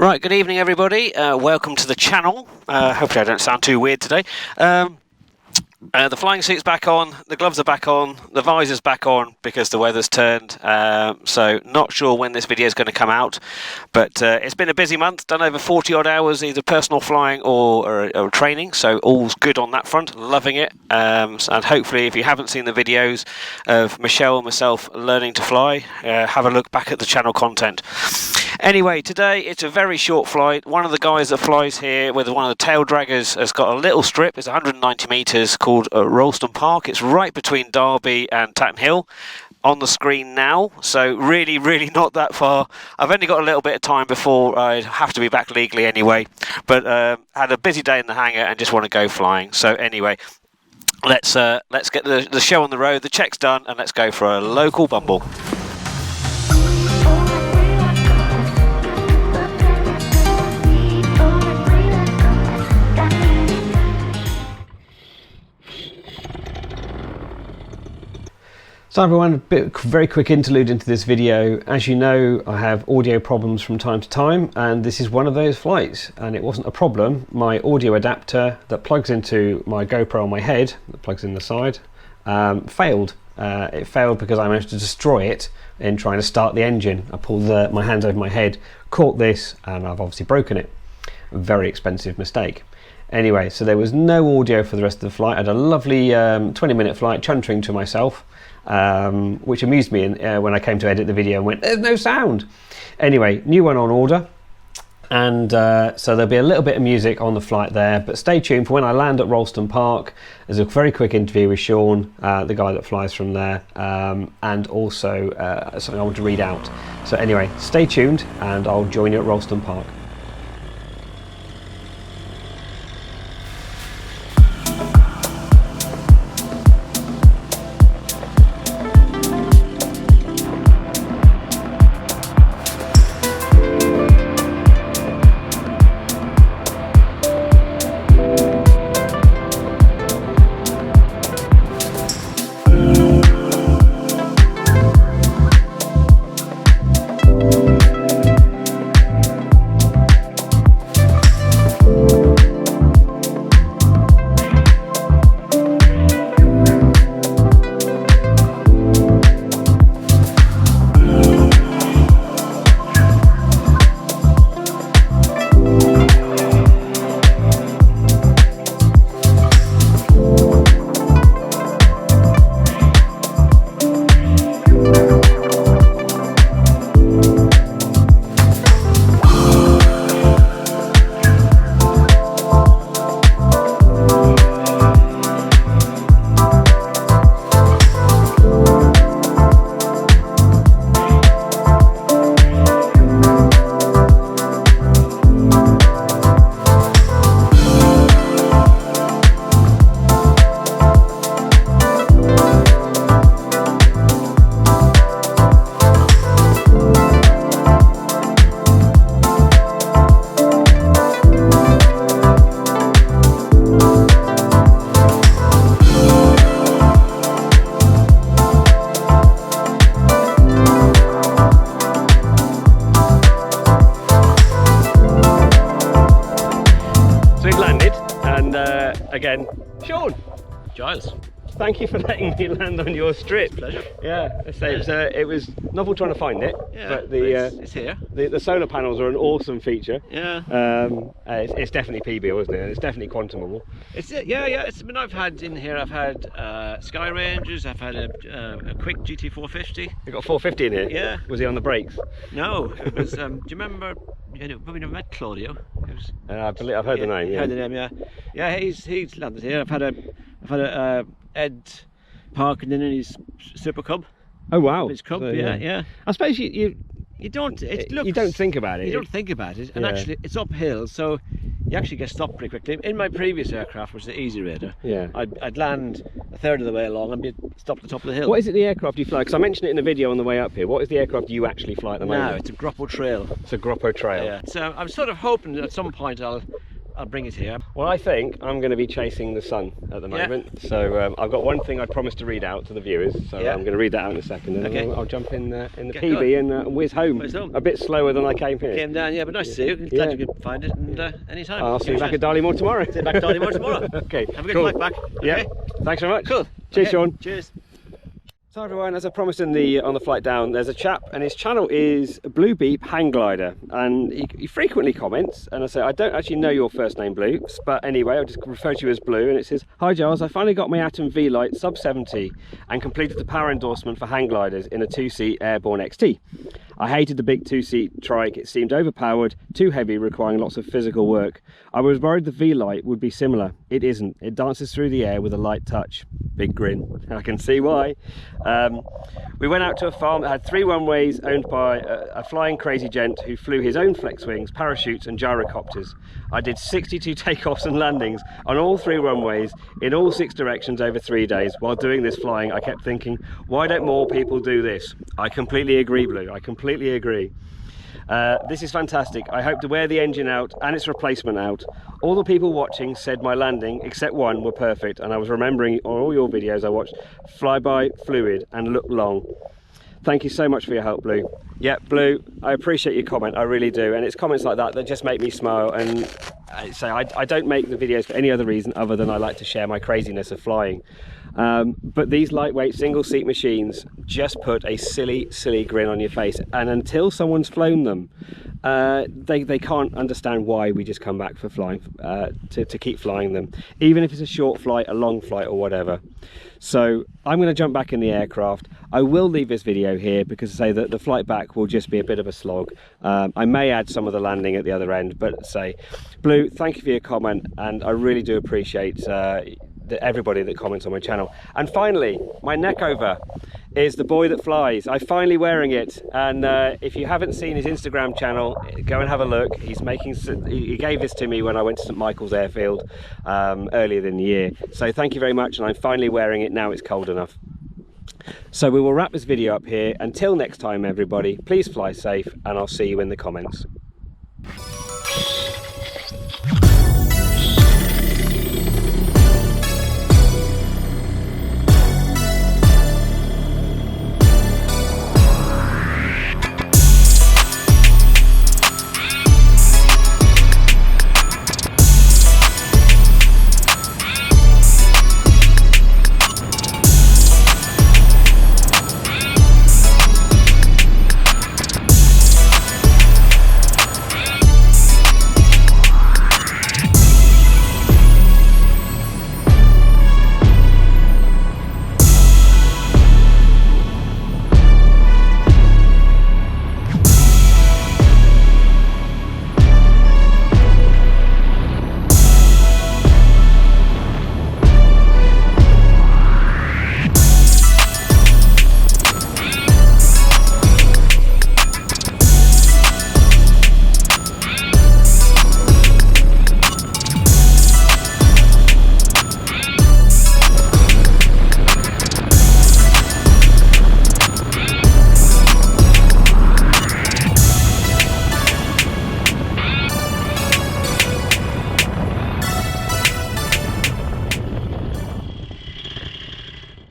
Right, good evening everybody, welcome to the channel. Hopefully I don't sound too weird today. The flying suit's back on, the gloves are back on, the visor's back on because the weather's turned, so not sure when this video is going to come out, but it's been a busy month, done over 40 odd hours either personal flying or training, so all's good on that front, loving it, and hopefully if you haven't seen the videos of Michelle and myself learning to fly, have a look back at the channel content. Anyway, today it's a very short flight. One of the guys that flies here with one of the tail draggers has got a little strip. It's 190 metres called Rolleston Park. It's right between Derby and Tatton Hill. On the screen now, so really not that far. I've only got a little bit of time before I have to be back legally anyway, but had a busy day in the hangar and just want to go flying. So anyway, let's get the show on the road. The check's done and let's go for a local bumble. So everyone, very quick interlude into this video. As you know, I have audio problems from time to time, and this is one of those flights, and it wasn't a problem. My audio adapter that plugs into my GoPro on my head, that plugs in the side, failed. It failed because I managed to destroy it in trying to start the engine. I pulled my hands over my head, caught this, and I've obviously broken it. A very expensive mistake. Anyway, so there was no audio for the rest of the flight. I had a lovely 20-minute flight chuntering to myself, which amused me when I came to edit the video and went, there's no sound. Anyway, new one on order, and so there'll be a little bit of music on the flight there, but stay tuned for when I land at Rolleston Park. There's a very quick interview with Sean, the guy that flies from there, and also something I want to read out. So anyway, stay tuned and I'll join you at Rolleston Park. Again, Sean. Giles. Thank you for letting me land on your strip. Pleasure. Yeah, it was novel trying to find it, yeah, but it's here. The solar panels are an awesome feature. Yeah. It's definitely PeaBee, wasn't it? And it's definitely quantumable. Yeah. It's. I mean, I've had in here. I've had Sky Rangers. I've had a quick GT450. You got 450 in here. Yeah. Was he on the brakes? No. It was. Do you remember? Probably never met Claudio. I believe I've heard the name. Yeah. Heard the name. Yeah. Yeah. He's landed here. I've had a Ed Parkinson in his Super Cub. Oh wow! His Cub. So, yeah. I suppose you don't. You don't think about it. You don't think about it, and actually it's uphill, so you actually get stopped pretty quickly. In my previous aircraft, which was the Easy Raider, I'd land a third of the way along and be stopped at the top of the hill. What is it the aircraft you fly? Because I mentioned it in the video on the way up here. What is the aircraft you actually fly at the moment? No, it's a Groppo Trail. It's a Groppo Trail. Yeah. So I'm sort of hoping that at some point I'll I'll bring it here. Well, I think I'm going to be chasing the sun at the moment. So I've got one thing I promised to read out to the viewers. So I'm going to read that out in a second, and then I'll jump in the PeaBee and whiz home. A bit slower than I came here. Came down, but nice to see you. Glad you could find it, and any time. I'll see you back at Darley Moor tomorrow. See you back at Darley Moor tomorrow. Okay. Have a good flight back. Yeah. Thanks very much. Cool. Cheers, Sean. Cheers. So everyone, as I promised on the flight down, there's a chap and his channel is Blue Beep Hang Glider, and he frequently comments, and I say, I don't actually know your first name, Blue, but anyway, I'll just refer to you as Blue, and it says, "Hi Giles, I finally got my Atom V-Lite sub 70 and completed the power endorsement for hang gliders in a 2-seat Airborne XT. I hated the big 2-seat trike, it seemed overpowered, too heavy, requiring lots of physical work. I was worried the V-Lite would be similar. It isn't. It dances through the air with a light touch." Big grin. I can see why. We went out to a farm that had 3 runways owned by a flying crazy gent who flew his own flex wings, parachutes and gyrocopters. I did 62 takeoffs and landings on all 3 runways in all 6 directions over 3 days. While doing this flying, I kept thinking, why don't more people do this? I completely agree, Blue. I completely agree. This is fantastic. I hope to wear the engine out and its replacement out. All the people watching said my landing, except one, were perfect, and I was remembering all your videos I watched flyby, fluid and look long. Thank you so much for your help, Blue. Yeah, Blue, I appreciate your comment, I really do, and it's comments like that that just make me smile, and I don't make the videos for any other reason other than I like to share my craziness of flying. But these lightweight single seat machines just put a silly grin on your face, and until someone's flown them, they can't understand why we just come back for flying, to keep flying them, even if it's a short flight, a long flight or whatever. So I'm going to jump back in the aircraft. I will leave this video here because I say that the flight back will just be a bit of a slog. I may add some of the landing at the other end, but say, Blue, thank you for your comment, and I really do appreciate everybody that comments on my channel. And finally, my neck over is the boy that flies. I'm finally wearing it, and if you haven't seen his Instagram channel, go and have a look. He gave this to me when I went to St Michael's Airfield earlier in the year, so thank you very much, and I'm finally wearing it now it's cold enough. So we will wrap this video up here. Until next time everybody, please fly safe, and I'll see you in the comments.